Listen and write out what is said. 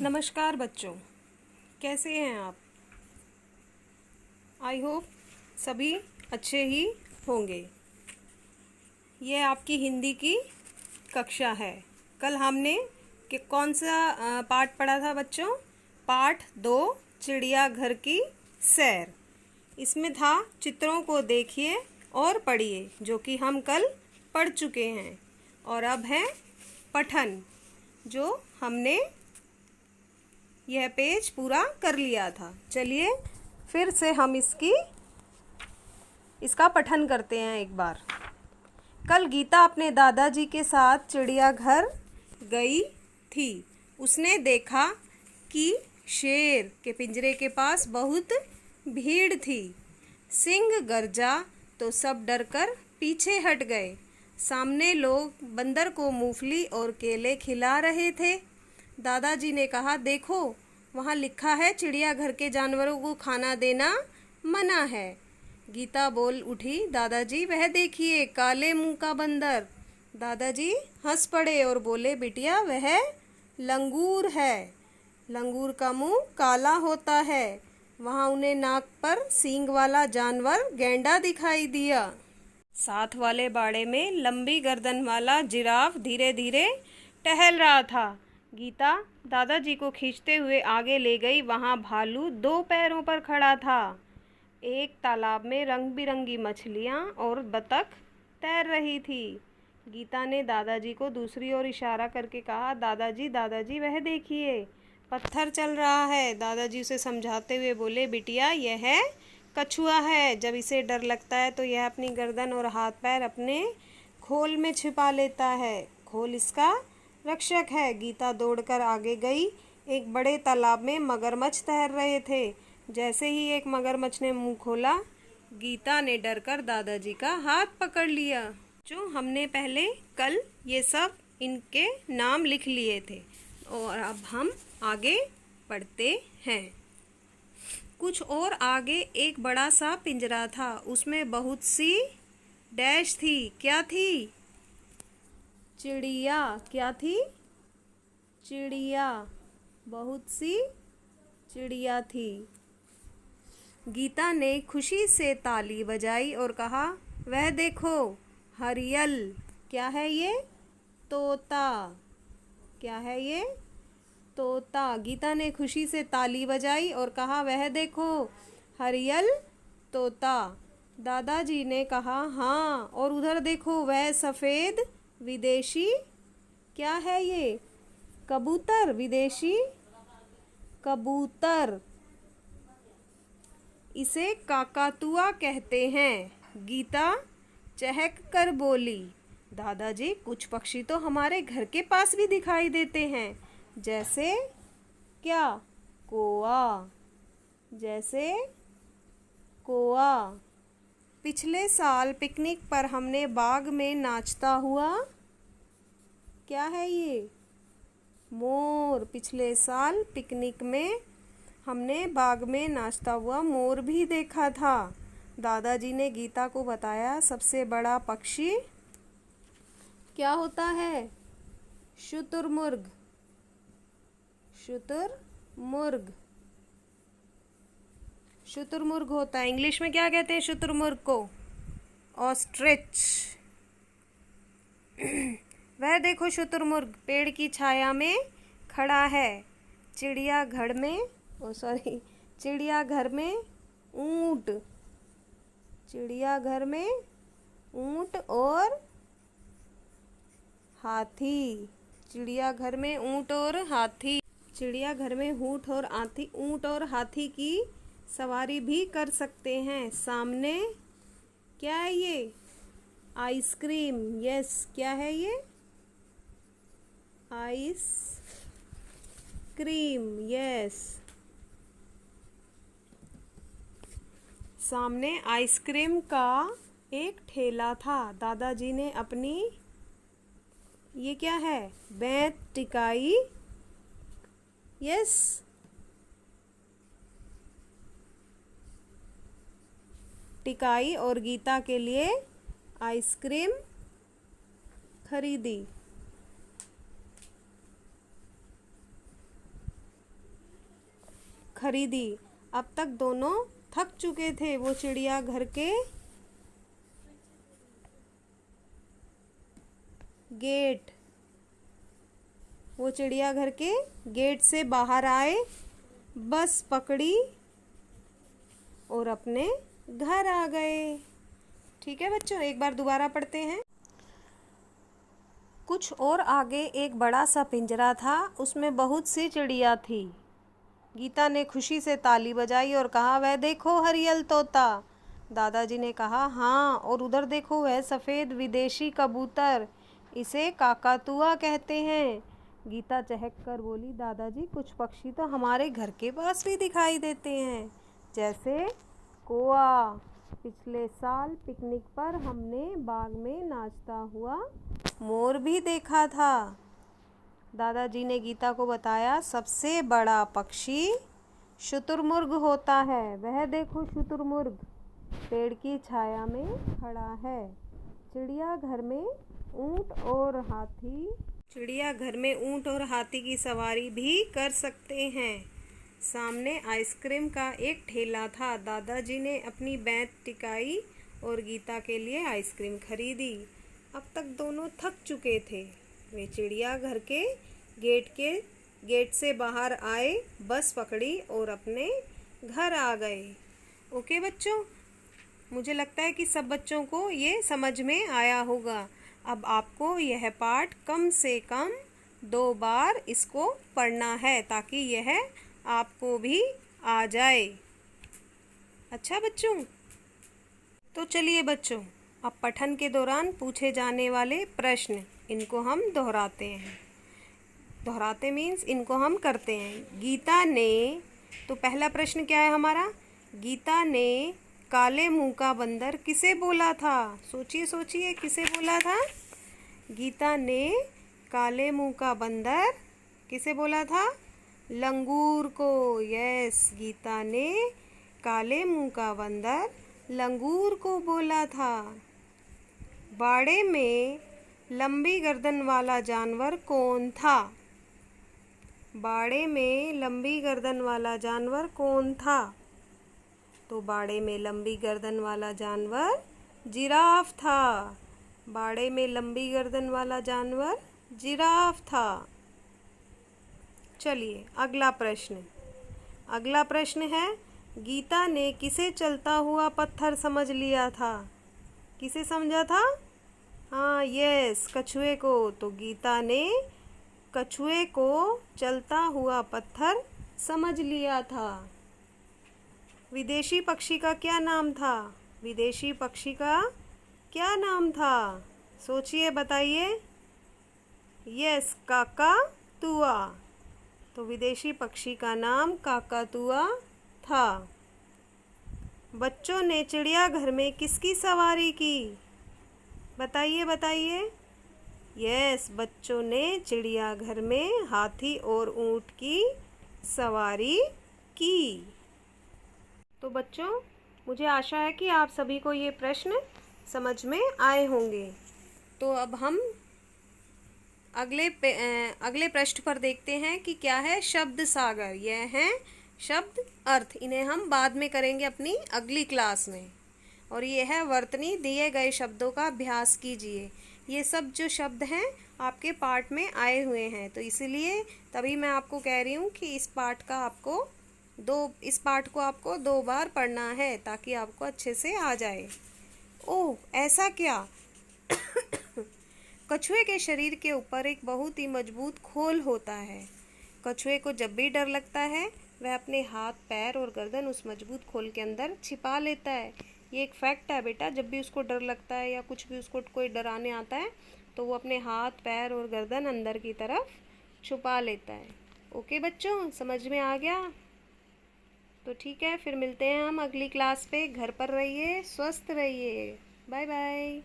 नमस्कार बच्चों, कैसे हैं आप? आई होप सभी अच्छे ही होंगे। ये आपकी हिंदी की कक्षा है। कल हमने कि कौन सा पाठ पढ़ा था बच्चों? पाठ 2, चिड़ियाघर की सैर। इसमें था चित्रों को देखिए और पढ़िए, जो कि हम कल पढ़ चुके हैं। और अब है पठन, जो हमने यह पेज पूरा कर लिया था। चलिए फिर से हम इसका पठन करते हैं एक बार। कल गीता अपने दादाजी के साथ चिड़ियाघर गई थी। उसने देखा कि शेर के पिंजरे के पास बहुत भीड़ थी। सिंह गरजा तो सब डरकर पीछे हट गए। सामने लोग बंदर को मूंगफली और केले खिला रहे थे। दादाजी ने कहा, देखो वहाँ लिखा है चिड़ियाघर के जानवरों को खाना देना मना है। गीता बोल उठी, दादाजी वह देखिए काले मुंह का बंदर। दादाजी हंस पड़े और बोले, बिटिया वह लंगूर है। लंगूर का मुंह काला होता है। वहाँ उन्हें नाक पर सींग वाला जानवर गैंडा दिखाई दिया। साथ वाले बाड़े में लंबी गर्दन वाला जिराफ धीरे धीरे टहल रहा था। गीता दादाजी को खींचते हुए आगे ले गई। वहाँ भालू 2 पैरों पर खड़ा था। एक तालाब में रंग बिरंगी मछलियाँ और बतख तैर रही थी। गीता ने दादाजी को दूसरी ओर इशारा करके कहा, दादाजी दादाजी वह देखिए पत्थर चल रहा है। दादाजी उसे समझाते हुए बोले, बिटिया यह कछुआ है। जब इसे डर लगता है तो यह अपनी गर्दन और हाथ पैर अपने खोल में छिपा लेता है। खोल इसका रक्षक है। गीता दौड़कर आगे गई। एक बड़े तालाब में मगरमच्छ तैर रहे थे। जैसे ही एक मगरमच्छ ने मुंह खोला, गीता ने डरकर दादाजी का हाथ पकड़ लिया। जो हमने पहले कल ये सब इनके नाम लिख लिए थे और अब हम आगे पढ़ते हैं। कुछ और आगे एक बड़ा सा पिंजरा था। उसमें बहुत सी डैश थी। क्या थी? चिड़िया। क्या थी? चिड़िया। बहुत सी चिड़िया थी। गीता ने खुशी से ताली बजाई और कहा, वह देखो हरियल। क्या है ये? तोता। क्या है ये? तोता। गीता ने खुशी से ताली बजाई और कहा, वह देखो हरियल तोता। दादाजी ने कहा, हाँ, और उधर देखो वह सफ़ेद विदेशी। क्या है ये? कबूतर। विदेशी कबूतर। इसे काकातुआ कहते हैं। गीता चहक कर बोली, दादाजी कुछ पक्षी तो हमारे घर के पास भी दिखाई देते हैं। जैसे क्या? कौआ। जैसे कौआ। पिछले साल पिकनिक पर हमने बाग में नाचता हुआ। क्या है ये? मोर। पिछले साल पिकनिक में हमने बाग में नाचता हुआ मोर भी देखा था। दादाजी ने गीता को बताया, सबसे बड़ा पक्षी क्या होता है? शुतुरमुर्ग। शुतुरमुर्ग। शुतुरमुर्ग होता है। इंग्लिश में क्या कहते हैं शुतुरमुर्ग को? ऑस्ट्रिच। वह देखो शुतुरमुर्ग पेड़ की छाया में खड़ा है। चिड़ियाघर में ऊंट। चिड़ियाघर में ऊंट और हाथी। चिड़ियाघर में ऊंट और हाथी। चिड़ियाघर में ऊंट और हाथी की सवारी भी कर सकते हैं। सामने क्या है ये? आइसक्रीम। यस, क्या है ये? आइसक्रीम। यस, सामने आइसक्रीम का एक ठेला था। दादाजी ने अपनी ये क्या है? बैंत टिकाई। यस, टिकाई और गीता के लिए आइसक्रीम खरीदी। खरीदी। अब तक दोनों थक चुके थे। वो चिड़ियाघर के गेट वो चिड़ियाघर के गेट से बाहर आए, बस पकड़ी और अपने घर आ गए। ठीक है बच्चों, एक बार दोबारा पढ़ते हैं। कुछ और आगे एक बड़ा सा पिंजरा था, उसमें बहुत सी चिड़िया थी। गीता ने खुशी से ताली बजाई और कहा, वह देखो हरियल तोता। दादाजी ने कहा, हाँ, और उधर देखो वह सफ़ेद विदेशी कबूतर, इसे काकातुआ कहते हैं। गीता चहक कर बोली, दादाजी कुछ पक्षी तो हमारे घर के पास भी दिखाई देते हैं, जैसे कौआ। पिछले साल पिकनिक पर हमने बाग में नाचता हुआ मोर भी देखा था। दादाजी ने गीता को बताया, सबसे बड़ा पक्षी शुतुरमुर्ग होता है। वह देखो शुतुरमुर्ग पेड़ की छाया में खड़ा है। चिड़ियाघर में ऊंट और हाथी की सवारी भी कर सकते हैं। सामने आइसक्रीम का एक ठेला था। दादाजी ने अपनी बैंत टिकाई और गीता के लिए आइसक्रीम खरीदी। अब तक दोनों थक चुके थे। वे चिड़ियाघर के गेट से बाहर आए, बस पकड़ी और अपने घर आ गए। ओके बच्चों, मुझे लगता है कि सब बच्चों को ये समझ में आया होगा। अब आपको यह पाठ कम से कम 2 बार इसको पढ़ना है, ताकि यह आपको भी आ जाए। अच्छा बच्चों, तो चलिए बच्चों, अब पठन के दौरान पूछे जाने वाले प्रश्न, इनको हम दोहराते हैं। दोहराते मीन्स इनको हम करते हैं। गीता ने, तो पहला प्रश्न क्या है हमारा? गीता ने काले मुंह का बंदर किसे बोला था? सोचिए सोचिए, किसे बोला था? गीता ने काले मुंह का बंदर किसे बोला था? लंगूर को। यस, गीता ने काले मुंह का बंदर लंगूर को बोला था। बाड़े में लंबी गर्दन वाला जानवर कौन था? बाड़े में लंबी गर्दन वाला जानवर कौन था? तो बाड़े में लंबी गर्दन वाला जानवर जिराफ था। बाड़े में लंबी गर्दन वाला जानवर जिराफ था। चलिए अगला प्रश्न है, गीता ने किसे चलता हुआ पत्थर समझ लिया था? किसे समझा था? हाँ, यस, कछुए को। तो गीता ने कछुए को चलता हुआ पत्थर समझ लिया था। विदेशी पक्षी का क्या नाम था? विदेशी पक्षी का क्या नाम था? सोचिए, बताइए। यस, काकातुआ। तो विदेशी पक्षी का नाम काकातुआ था। बच्चों ने चिड़ियाघर में किसकी सवारी की? बताइए बताइए। यस, बच्चों ने चिड़ियाघर में हाथी और ऊंट की सवारी की। तो बच्चों, मुझे आशा है कि आप सभी को ये प्रश्न समझ में आए होंगे। तो अब हम अगले पृष्ठ पर देखते हैं कि क्या है शब्द सागर। यह है शब्द अर्थ। इन्हें हम बाद में करेंगे अपनी अगली क्लास में। और ये है वर्तनी। दिए गए शब्दों का अभ्यास कीजिए। ये सब जो शब्द हैं आपके पाठ में आए हुए हैं, तो इसलिए तभी मैं आपको कह रही हूँ कि इस पाठ को आपको 2 बार पढ़ना है, ताकि आपको अच्छे से आ जाए। ओह, ऐसा क्या? कछुए के शरीर के ऊपर एक बहुत ही मजबूत खोल होता है। कछुए को जब भी डर लगता है, वह अपने हाथ, पैर और गर्दन उस मजबूत खोल के अंदर छिपा लेता है। ये एक फैक्ट है बेटा। जब भी उसको डर लगता है या कुछ भी उसको कोई डराने आता है, तो वो अपने हाथ, पैर और गर्दन अंदर की तरफ छुपा लेता है। ओके बच्चों, समझ में आ गया? तो ठीक है, फिर मिलते हैं हम अगली क्लास पे। घर पर रहिए, स्वस्थ रहिए। Bye bye.